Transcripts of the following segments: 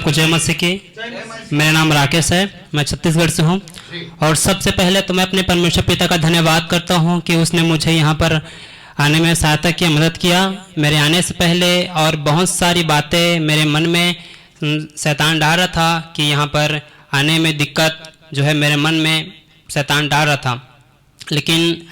को जय मसीह की। मेरा नाम राकेश है, मैं छत्तीसगढ़ से हूँ। और सबसे पहले तो मैं अपने परमेश्वर पिता का धन्यवाद करता हूँ कि उसने मुझे यहाँ पर आने में सहायता किया, मदद किया। मेरे आने से पहले और बहुत सारी बातें मेरे मन में शैतान डाल रहा था कि यहाँ पर आने में दिक्कत जो है मेरे मन में शैतान डाल रहा था। लेकिन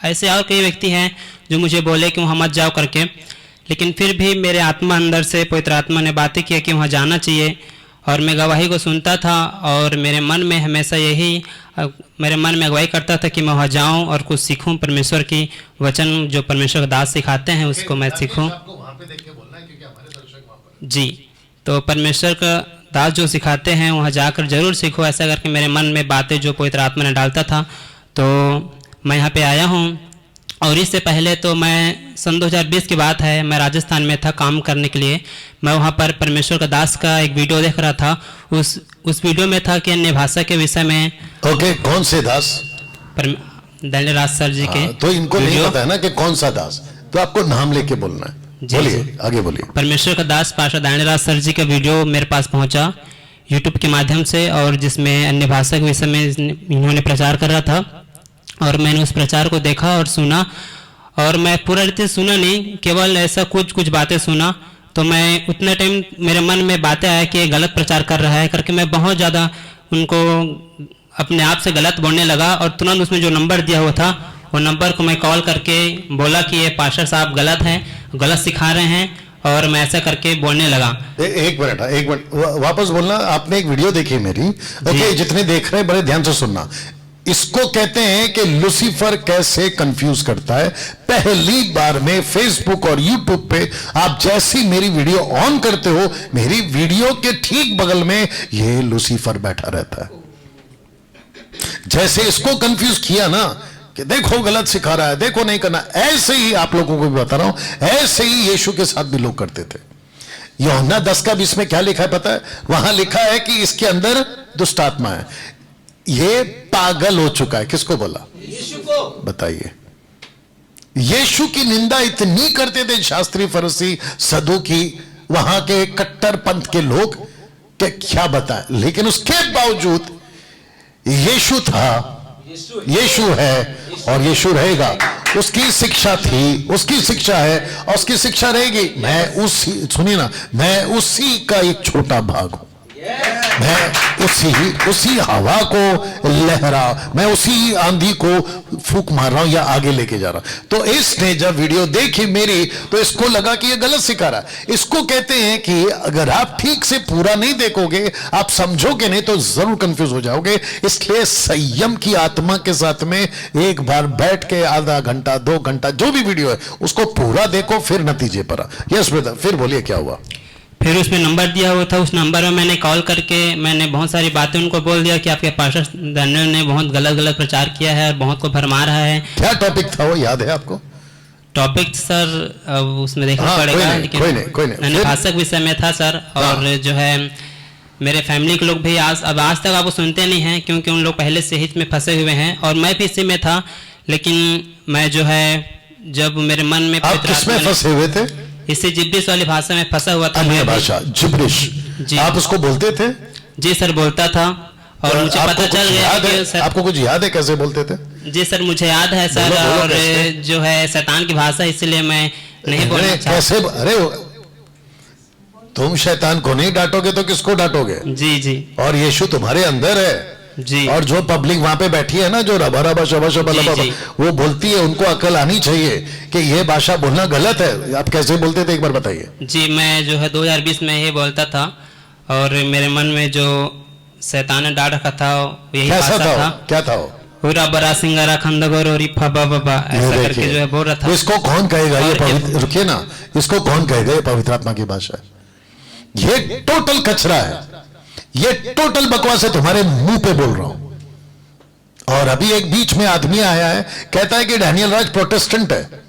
ऐसे और कई व्यक्ति हैं जो मुझे बोले कि वहाँ मत जाओ करके, लेकिन फिर भी मेरे आत्मा अंदर से पवित्र आत्मा ने बातें किया कि वहाँ जाना चाहिए। और मैं गवाही को सुनता था और मेरे मन में हमेशा मेरे मन में अगुवाई करता था कि मैं वहाँ जाऊँ और कुछ सीखूँ। परमेश्वर की वचन जो परमेश्वर का दास सिखाते हैं उसको मैं सीखूँ। जी, तो परमेश्वर का दास जो सिखाते हैं वहाँ जाकर जरूर सीखो। ऐसा करके मेरे मन में बातें जो पवित्र आत्मा ने डालता था, तो मैं यहाँ पे आया हूँ। और इससे पहले तो मैं सन 2020 की बात है, मैं राजस्थान में था काम करने के लिए। मैं वहाँ पर परमेश्वर का दास का एक वीडियो देख रहा था। उस वीडियो में था कि अन्य भाषा के विषय में। ओके, कौन से दास? दयानियल राज सर जी के। तो इनको नहीं पता है ना कि कौन सा दास, तो आपको नाम लेके बोलना है। बोलिए, आगे बोलिए। परमेश्वर का दास पास्टर दयानियल राज सर जी का वीडियो मेरे पास पहुंचा यूट्यूब के माध्यम से, और जिसमें अन्य भाषा के विषय में इन्होंने प्रचार कर रहा था। और मैंने उस प्रचार को देखा और सुना, और मैं पूरा रीति सुना नहीं, केवल ऐसा कुछ बातें सुना। तो मैं उतने टाइम मेरे मन में बातें आया कि ये गलत प्रचार कर रहा है करके मैं बहुत ज़्यादा उनको अपने आप से गलत बोलने लगा। और तुरंत उसमें जो नंबर दिया हुआ था वो नंबर को मैं कॉल करके बोला कि ये पास्टर साहब गलत हैं, गलत सिखा रहे हैं, और मैं ऐसा करके बोलने लगा। एक मिनट वापस बोलना। आपने एक वीडियो देखी मेरी। ओके, जितने देख रहे हैं बड़े ध्यान से सुनना। इसको कहते हैं कि लूसीफर कैसे कंफ्यूज करता है। पहली बार में फेसबुक और यूट्यूब पे आप जैसी मेरी वीडियो ऑन करते हो, मेरी वीडियो के ठीक बगल में ये लूसीफर बैठा रहता है। जैसे इसको कंफ्यूज किया ना कि देखो गलत सिखा रहा है, देखो नहीं करना, ऐसे ही आप लोगों को भी बता रहा हूं, ऐसे ही यीशु के साथ भी लोग करते थे। यूहन्ना 10:20 में क्या लिखा है पता है? वहां लिखा है कि इसके अंदर दुष्ट आत्मा है, ये पागल हो चुका है। किसको बोला? यीशु को। बताइए। यीशु की निंदा इतनी करते थे शास्त्री, फरीसी, सदूकी, वहां के कट्टर पंथ के लोग कि क्या बताएं। लेकिन उसके बावजूद यीशु था, यीशु है और यीशु रहेगा। उसकी शिक्षा थी, उसकी शिक्षा है और उसकी शिक्षा रहेगी। मैं उसी, सुनिए ना, मैं उसी का एक छोटा भाग हूं। मैं उसी हवा को लहरा, मैं उसी आंधी को फूंक मार रहा हूं या आगे लेके जा रहा हूं। तो इसने जब वीडियो देखी मेरी, तो इसको लगा कि ये गलत सिखा रहा है। इसको कहते हैं कि अगर आप ठीक से पूरा नहीं देखोगे, आप समझोगे नहीं, तो जरूर कंफ्यूज हो जाओगे। इसलिए संयम की आत्मा के साथ में एक बार बैठ के आधा घंटा 2 घंटा जो भी वीडियो है उसको पूरा देखो, फिर नतीजे पर। यस ब्रदर, फिर बोलिए क्या हुआ? फिर उसमें नंबर दिया हुआ था, उस नंबर में मैंने कॉल करके मैंने बहुत सारी बातें उनको बोल दिया कि आपके पास्टर दयानियल ने बहुत गलत प्रचार किया है और बहुत को भरमा रहा है। क्या टॉपिक था वो, याद है आपको? टॉपिक सर उसमें देखना पड़ेगा, लेकिन भाषा विषय में था सर। और जो है मेरे फैमिली के लोग भी आज तक आपको सुनते नहीं हैं, क्योंकि उन लोग पहले से ही इसमें फंसे हुए हैं, और मैं भी इसी में था। लेकिन मैं जो है जब मेरे मन में फंसे हुए थे, इससे जिब्रिश वाली भाषा में फंसा हुआ था। अन्य भाषा जिब्रिश जी, आप उसको बोलते थे? जी सर, बोलता था। और मुझे पता चल गया कि सर, आपको कुछ याद है कैसे बोलते थे? जी सर, मुझे याद है सर। और जो है शैतान की भाषा, इसलिए मैं नहीं बोलना चाहता। कैसे? अरे तुम शैतान को नहीं डांटोगे तो किसको डांटोगे? जी जी। और यीशु तुम्हारे अंदर है जी। और जो पब्लिक वहां पे बैठी है ना, जो रबा रबा शबा शबा वो बोलती है, उनको अकल आनी चाहिए कि ये भाषा बोलना गलत है। आप कैसे बोलते थे, एक बार बताइए। जी, मैं जो है 2020 में ये बोलता था, और मेरे मन में जो शैतान ने डांट रखा था यही भाषा था। क्या था वो? पूरा बड़ा सिंगारा खंडगर और बाबा ऐसा करके जो है बोल रहा था। इसको कौन कहेगा ये पवित्र? रुकिए ना, इसको कौन कहेगा ये पवित्र आत्मा की भाषा है? ये टोटल कचरा है, ये टोटल बकवास है। तुम्हारे मुंह पे बोल रहा हूं। और अभी एक बीच में आदमी आया है, कहता है कि दयानियल राज प्रोटेस्टेंट है।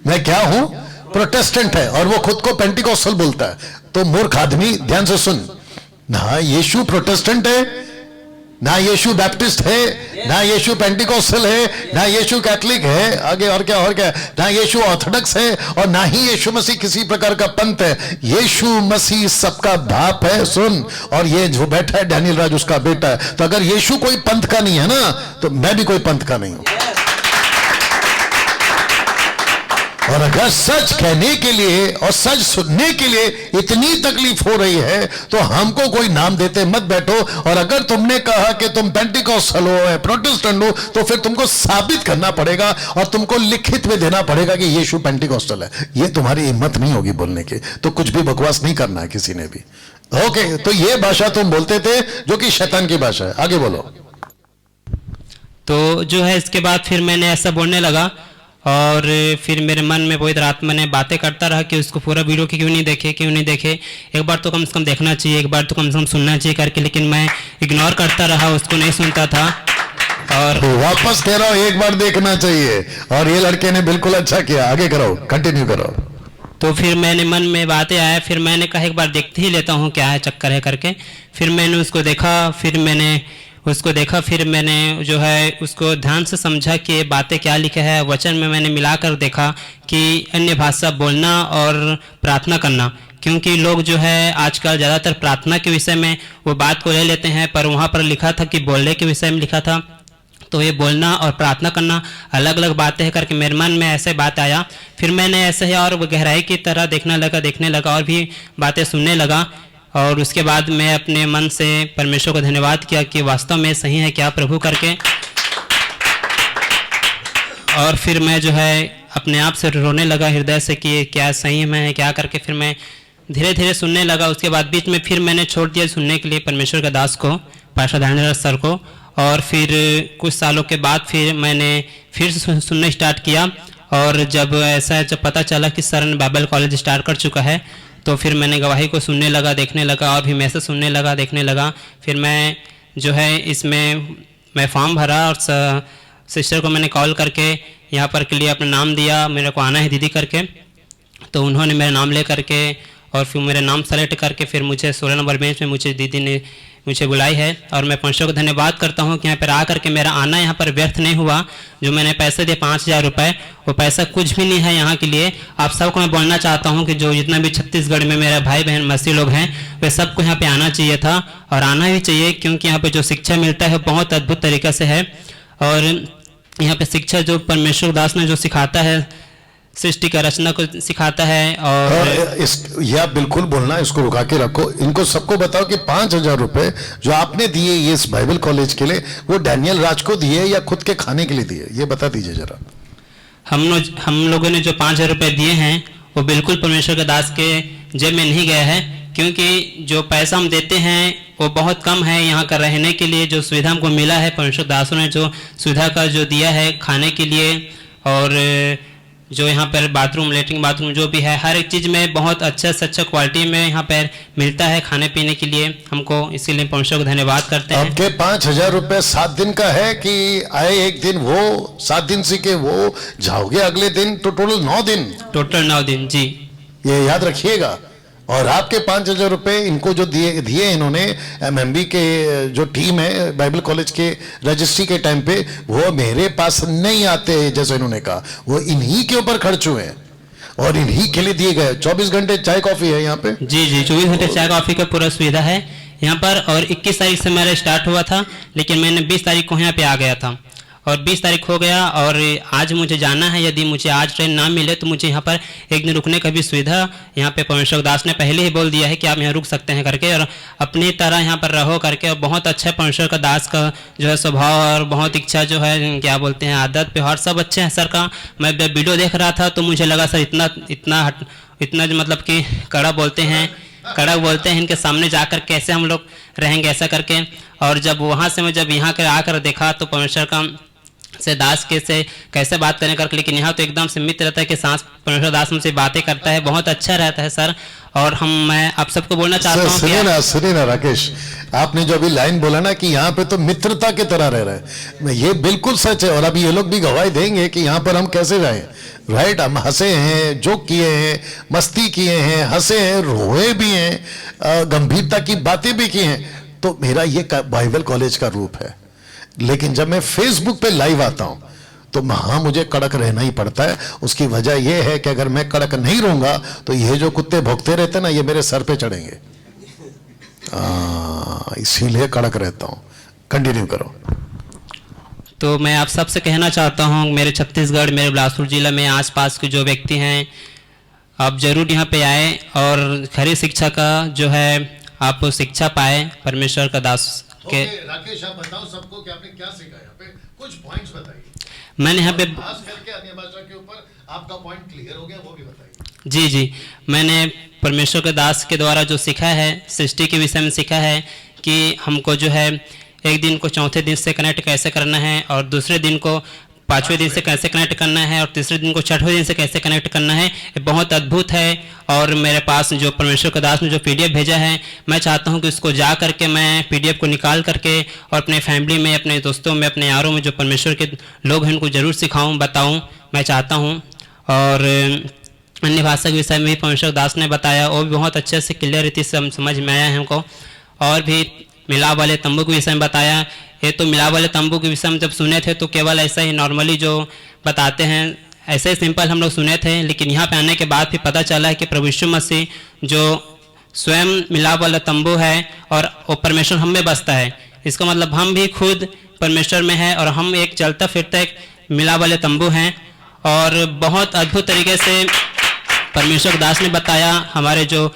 मैं क्या हूं? प्रोटेस्टेंट है, और वो खुद को पेंटिकॉस्टल बोलता है। तो मूर्ख आदमी, ध्यान से सुन ना, यीशु प्रोटेस्टेंट है ना यीशु बैप्टिस्ट है, ना यीशु पेंटिकोस्टल है, ना यीशु कैथलिक है, आगे और क्या, ना यीशु ऑर्थोडॉक्स है, और ना ही यीशु मसीह किसी प्रकार का पंथ है। यीशु मसीह सबका बाप है, सुन। और ये जो बैठा है डैनियल राज उसका बेटा है। तो अगर यीशु कोई पंथ का नहीं है ना, तो मैं भी कोई पंथ का नहीं हूं। और अगर सच कहने के लिए और सच सुनने के लिए इतनी तकलीफ हो रही है, तो हमको कोई नाम देते मत बैठो। और अगर तुमने कहा कि तुम पेंटिकोस्टल हो, प्रोटेस्टेंट हो, तो फिर तुमको साबित करना पड़ेगा और तुमको लिखित में देना पड़ेगा कि यीशु पेंटिकोस्टल है। ये तुम्हारी हिम्मत नहीं होगी बोलने की, तो कुछ भी बकवास नहीं करना है किसी ने भी। ओके, तो ये भाषा तुम बोलते थे जो कि शैतान की भाषा है। आगे बोलो। तो जो है इसके बाद फिर मैंने ऐसा बोलने लगा, और फिर मेरे मन में पवित्र आत्मा ने बातें करता रहा कि उसको पूरा वीडियो क्यों नहीं देखे, एक बार तो कम से कम देखना चाहिए, एक बार तो कम से कम सुनना चाहिए करके। लेकिन मैं इग्नोर करता रहा, उसको नहीं सुनता था। और वापस कह रहा हूं, एक बार देखना चाहिए। और ये लड़के ने बिल्कुल अच्छा किया। आगे करो, कंटिन्यू करो। तो फिर मैंने मन में बातें आया, फिर मैंने कहा एक बार देखते ही लेता हूँ क्या है चक्कर है करके। फिर मैंने उसको देखा, फिर मैंने जो है उसको ध्यान से समझा कि ये बातें क्या लिखे है। वचन में मैंने मिलाकर देखा कि अन्य भाषा बोलना और प्रार्थना करना, क्योंकि लोग जो है आजकल ज़्यादातर प्रार्थना के विषय में वो बात को ले लेते हैं, पर वहाँ पर लिखा था कि बोलने के विषय में लिखा था। तो ये बोलना और प्रार्थना करना अलग अलग बातें हैं करके मेरे मन में ऐसे बात आया। फिर मैंने ऐसे ही और गहराई की तरह देखने लगा और भी बातें सुनने लगा। और उसके बाद मैं अपने मन से परमेश्वर को धन्यवाद किया कि वास्तव में सही है क्या प्रभु करके। और फिर मैं जो है अपने आप से रोने लगा हृदय से कि क्या सही में है क्या करके। फिर मैं धीरे धीरे सुनने लगा। उसके बाद बीच में फिर मैंने छोड़ दिया सुनने के लिए परमेश्वर के दास को, पास्टर धन्यवाद सर को। और फिर कुछ सालों के बाद फिर मैंने फिर सुनना स्टार्ट किया। और जब पता चला कि सर ने बाइबल कॉलेज स्टार्ट कर चुका है, तो फिर मैंने गवाही को सुनने लगा, देखने लगा और भी मैसेज सुनने लगा, देखने लगा। फिर मैं जो है इसमें मैं फॉर्म भरा और सिस्टर को मैंने कॉल करके यहाँ पर के लिए अपना नाम दिया, मेरे को आना है दीदी करके। तो उन्होंने मेरा नाम ले करके और फिर मेरा नाम सेलेक्ट करके फिर मुझे 16 नंबर बेंच में मुझे दीदी ने मुझे बुलाई है। और मैं परमेश्वर को धन्यवाद करता हूँ कि यहाँ पर आकर के मेरा आना यहाँ पर व्यर्थ नहीं हुआ। जो मैंने पैसे दिए 5000 रुपये, वो पैसा कुछ भी नहीं है यहाँ के लिए। आप सबको मैं बोलना चाहता हूँ कि जो जितना भी छत्तीसगढ़ में मेरा भाई बहन मसीह लोग हैं, वे सबको यहाँ पे आना चाहिए था और आना भी चाहिए, क्योंकि यहाँ पे जो शिक्षा मिलता है बहुत अद्भुत तरीक़े से है। और यहाँ पे शिक्षा जो परमेश्वर दास ने जो सिखाता है, सृष्टि का रचना को सिखाता है। और ये आप बिल्कुल बोलना, इसको रुका के रखो। इनको सबको बताओ कि 5000 रुपए जो आपने दिए ये इस बाइबल कॉलेज के लिए, वो डैनियल राज को दिए या खुद के खाने के लिए दिए, ये बता दीजिए जरा। हम लोगों ने जो 5000 रुपये दिए हैं वो बिल्कुल परमेश्वर के दास के जेब में नहीं गया है, क्योंकि जो पैसा हम देते हैं वो बहुत कम है। यहाँ का रहने के लिए जो सुविधा हमको मिला है, परमेश्वर दासों ने जो सुविधा का जो दिया है खाने के लिए, और जो यहाँ पर बाथरूम, लेटरिन बाथरूम जो भी है, हर एक चीज़ में बहुत अच्छा से अच्छा क्वालिटी में यहाँ पर मिलता है खाने पीने के लिए हमको। इसीलिए परमेश्वर को धन्यवाद करते हैं। आपके 5000 रुपए 7 दिन का है कि आए एक दिन वो 7 दिन सीखे वो जाओगे अगले दिन, तो टोटल 9 दिन। टोटल 9 दिन जी, ये याद रखिएगा। और आपके 5000 रुपए इनको जो दिए इन्होंने, एमएमबी के जो टीम है बाइबल कॉलेज के रजिस्ट्री के टाइम पे, वो मेरे पास नहीं आते, जैसे इन्होंने कहा, वो इन्हीं के ऊपर खर्च हुए हैं और इन्हीं के लिए दिए गए। 24 घंटे चाय कॉफी है यहाँ पे। जी 24 घंटे चाय कॉफी का पूरा सुविधा है यहाँ पर। और 21 तारीख से मेरा स्टार्ट हुआ था, लेकिन मैंने 20 तारीख को यहाँ पे आ गया था और 20 तारीख हो गया। और आज मुझे जाना है, यदि मुझे आज ट्रेन ना मिले तो मुझे यहाँ पर एक दिन रुकने का भी सुविधा यहाँ पे परमेश्वर दास ने पहले ही बोल दिया है कि आप यहाँ रुक सकते हैं करके, और अपनी तरह यहाँ पर रहो करके। और बहुत अच्छा परमेश्वर का दास का जो है स्वभाव और बहुत इच्छा जो है, क्या बोलते हैं, आदत व्यवहार सब अच्छे हैं सर का। मैं जब वीडियो देख रहा था तो मुझे लगा सर इतना जो मतलब कि कड़क बोलते हैं इनके सामने जाकर कैसे हम लोग रहेंगे ऐसा करके। और जब वहाँ से मैं जब यहाँ कर आकर देखा तो परमेश्वर का से दास के से कैसे बात करने करके, लेकिन यहाँ तो एकदम से मित्र रहता है कि सांस परमेश्वर दास मुझसे बातें करता है, बहुत अच्छा रहता है सर। और मैं आप सबको बोलना चाहता हूँ, सुनिए ना राकेश, आपने जो अभी लाइन बोला ना कि यहाँ पे तो मित्रता की तरह रह रहे हैं, ये बिल्कुल सच है। और अभी ये लोग भी गवाही देंगे कि यहाँ पर हम कैसे रहे, राइट। हम हंसे हैं, जोक किए हैं, मस्ती किए हैं, हंसे हैं, रोए भी हैं, गंभीरता की बातें भी की हैं। तो मेरा ये बाइबल कॉलेज का रूप है। लेकिन जब मैं फेसबुक पे लाइव आता हूं तो वहां मुझे कड़क रहना ही पड़ता है। उसकी वजह यह है कि अगर मैं कड़क नहीं रहूंगा तो ये जो कुत्ते भौंकते रहते ना, ये मेरे सर पे चढ़ेंगे। इसीलिए कड़क रहता हूं। कंटिन्यू करो। तो मैं आप सबसे कहना चाहता हूँ, मेरे छत्तीसगढ़, मेरे बिलासपुर जिला में आसपास के जो व्यक्ति हैं, आप जरूर यहाँ पे आए और खरी शिक्षा का जो है आप शिक्षा पाए परमेश्वर का दास के। राकेश, आप बताओ सबको कि आपने क्या सीखा यहाँ पे, कुछ पॉइंट्स बताइए। मैंने यहाँ पे खास करके अन्य भाषा के ऊपर आपका पॉइंट क्लियर हो गया, वो भी बताइए। जी जी, मैंने परमेश्वर के दास के द्वारा जो सीखा है, सृष्टि के विषय में सीखा है कि हमको जो है एक दिन को चौथे दिन से कनेक्ट कैसे करना है, और दूसरे दिन को पांचवें दिन से कैसे कनेक्ट करना है, और तीसरे दिन को छठवें दिन से कैसे कनेक्ट करना है। ये बहुत अद्भुत है। और मेरे पास जो परमेश्वर के दास ने जो पीडीएफ भेजा है, मैं चाहता हूं कि उसको जा करके मैं पीडीएफ को निकाल करके और अपने फैमिली में, अपने दोस्तों में, अपने यारों में जो परमेश्वर के लोग हैं उनको जरूर सिखाऊँ, बताऊँ, मैं चाहता हूँ। और अन्य भाषा के विषय में भी परमेश्वर दास ने बताया, वो भी बहुत अच्छे से क्लियर रीति से समझ में आया है हमको। और भी मिलाप वाले तंबू के विषय में बताया। ये तो मिलाप वाले तंबू के विषय में जब सुने थे तो केवल ऐसा ही नॉर्मली जो बताते हैं ऐसे ही सिंपल हम लोग सुने थे, लेकिन यहाँ पे आने के बाद फिर पता चला है कि प्रभु यीशु मसीह जो स्वयं मिलाप वाला तंबू है और वो परमेश्वर हम में बसता है। इसका मतलब हम भी खुद परमेश्वर में है और हम एक चलता फिरता एक मिलाप वाले तंबू हैं। और बहुत अद्भुत तरीके से परमेश्वर दास ने बताया, हमारे जो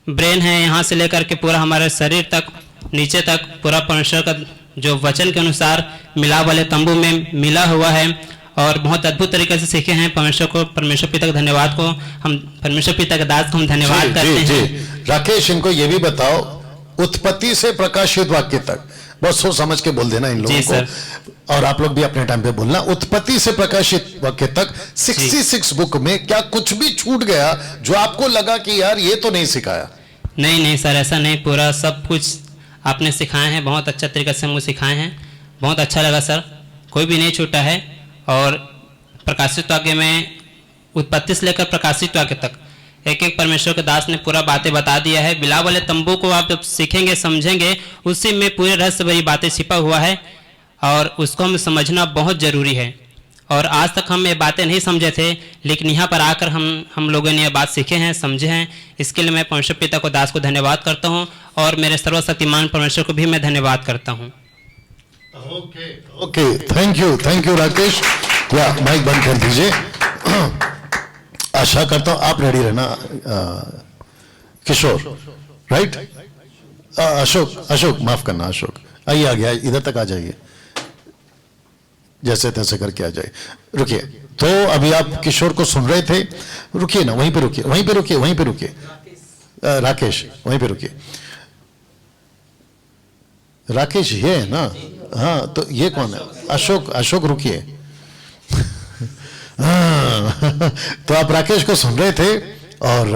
ब्रेन है यहाँ से लेकर के पूरा हमारे शरीर तक, नीचे तक पूरा परमेश्वर का जो वचन के अनुसार मिलाप वाले तंबू में मिला हुआ है। और बहुत अद्भुत तरीके से सीखे हैं। परमेश्वर पिता का धन्यवाद को हम, परमेश्वर पिता के दास को हम धन्यवाद करते हैं। राकेश, इनको ये भी बताओ, उत्पत्ति से प्रकाशित वाक्य तक बहुत सोच समझ के बोल देना इन लोगों को, और आप लोग भी अपने टाइम पे बोलना। उत्पत्ति से प्रकाशित वाक्य तक 66 बुक में क्या कुछ भी छूट गया जो आपको लगा कि यार ये तो नहीं सिखाया? नहीं सर, ऐसा नहीं, पूरा सब कुछ आपने सिखाए हैं, बहुत अच्छा तरीके से हमको सिखाए हैं। बहुत अच्छा लगा सर, कोई भी नहीं छूटा है। और प्रकाशित वाक्य में उत्पत्ति से लेकर प्रकाशित वाक्य तक एक एक परमेश्वर के दास ने पूरा बातें बता दिया है। मिलाप वाले तंबू को आप जब सीखेंगे, समझेंगे, उसी में पूरे रहस्य भरी बातें छिपा हुआ है और उसको हमें समझना बहुत जरूरी है। और आज तक हम ये बातें नहीं समझे थे, लेकिन यहाँ पर आकर हम लोगों ने ये बात सीखे हैं, समझे हैं। इसके लिए मैं परमेश्वर पिता को, दास को धन्यवाद करता हूँ और मेरे सर्वशक्तिमान परमेश्वर को भी मैं धन्यवाद करता हूँ। Okay, thank you Rakesh. या माइक बंद कर दीजिए। आशा करता हूं आप रेडी रहना। किशोर, राइट? अशोक माफ करना, अशोक आइए, आ गया, इधर तक आ जाइए, जैसे तैसे करके आ जाइए। रुकिए, तो अभी आप किशोर को सुन रहे थे, रुकिए ना, वहीं पे रुकिए। राकेश, वहीं पे रुकिए। राकेश ये है ना? हाँ, तो ये कौन है? अशोक रुकिए। तो आप राकेश को सुन रहे थे और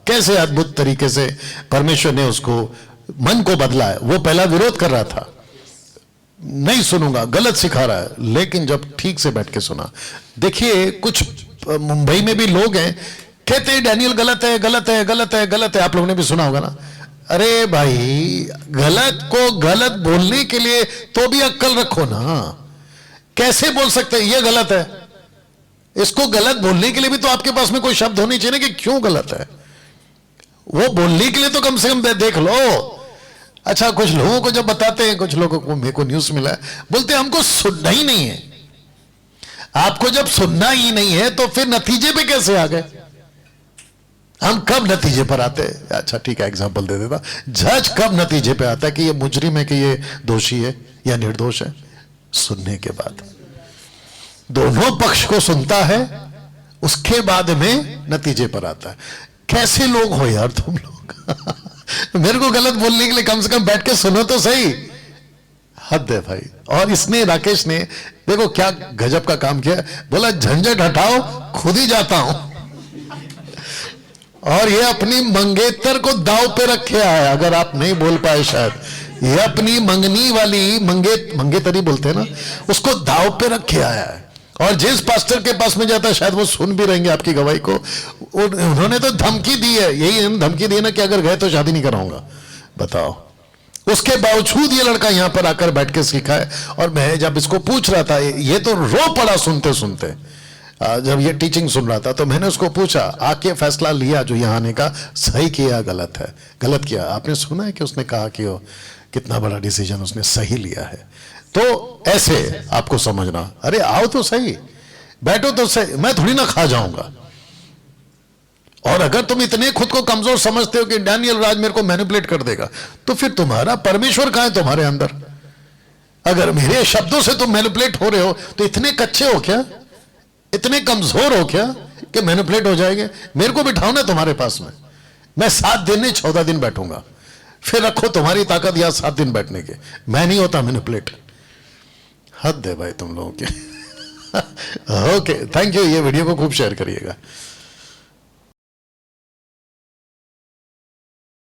कैसे अद्भुत तरीके से परमेश्वर ने उसको मन को बदला है। वो पहला विरोध कर रहा था, नहीं सुनूंगा, गलत सिखा रहा है, लेकिन जब ठीक से बैठ के सुना, देखिए कुछ मुंबई में भी लोग हैं कहते हैं डैनियल गलत है। आप लोगों ने भी सुना होगा ना। अरे भाई, गलत को गलत बोलने के लिए तो भी अक्ल रखो ना। कैसे बोल सकते हैं ये गलत है? इसको गलत बोलने के लिए भी तो आपके पास में कोई शब्द होने चाहिए ना कि क्यों गलत है। वो बोलने के लिए तो कम से कम देख लो। अच्छा, कुछ लोगों को जब बताते हैं, कुछ लोगों को, मेरे को न्यूज मिला है, बोलते हैं हमको सुनना ही नहीं है। आपको जब सुनना ही नहीं है तो फिर नतीजे पे कैसे आ गए? हम कब नतीजे पर आते हैं? अच्छा ठीक है, एग्जांपल दे देता। जज कब नतीजे पे आता है कि ये मुजरिम है, कि ये दोषी है या निर्दोष है? सुनने के बाद। दोनों पक्ष को सुनता है, उसके बाद में नतीजे पर आता है। कैसे लोग हो यार तुम लोग। मेरे को गलत बोलने के लिए कम से कम बैठ के सुनो तो सही। हद है भाई। और इसने, राकेश ने, देखो क्या गजब का काम किया। बोला झंझट हटाओ, खुद ही जाता हूं। और ये अपनी मंगेतर को दाव पे रखे आया। अगर आप नहीं बोल पाए शायद, ये अपनी मंगनी वाली मंगेतरी बोलते हैं ना, उसको दाव पे रखे आया है। और जिस पास्टर के पास में जाता है, शायद वो सुन भी रहेंगे आपकी गवाही को, उन्होंने तो धमकी दी है, यही धमकी दी है ना कि अगर गए तो शादी नहीं कराऊंगा। बताओ, उसके बावजूद ये लड़का यहां पर आकर बैठ के सीखा है। और मैं जब इसको पूछ रहा था, ये तो रो पड़ा सुनते सुनते, जब ये टीचिंग सुन रहा था, तो मैंने उसको पूछा, आके फैसला लिया जो यहां आने का, सही किया गलत है? गलत किया। आपने सुना है कि उसने कहा कि वो कितना बड़ा डिसीजन उसने सही लिया है। तो ऐसे आपको समझना, अरे आओ तो सही, बैठो तो सही, मैं थोड़ी ना खा जाऊंगा। और अगर तुम इतने खुद को कमजोर समझते हो कि डैनियल राज मेरे को मैनिपुलेट कर देगा, तो फिर तुम्हारा परमेश्वर कहां है तुम्हारे अंदर? अगर मेरे शब्दों से तुम मैनिपुलेट हो रहे हो, तो इतने कच्चे हो क्या, इतने कमजोर हो क्या कि मैनिपुलेट हो जाएंगे? मेरे को बिठाओ ना तुम्हारे पास में, मैं 7 दिन नहीं 14 दिन बैठूंगा, फिर रखो तुम्हारी ताकत या 7 दिन बैठने के, मैं नहीं होता मैनिपुलेट। हद है भाई तुम लोगों के। Okay, thank you. ये वीडियो को खूब शेयर करिएगा।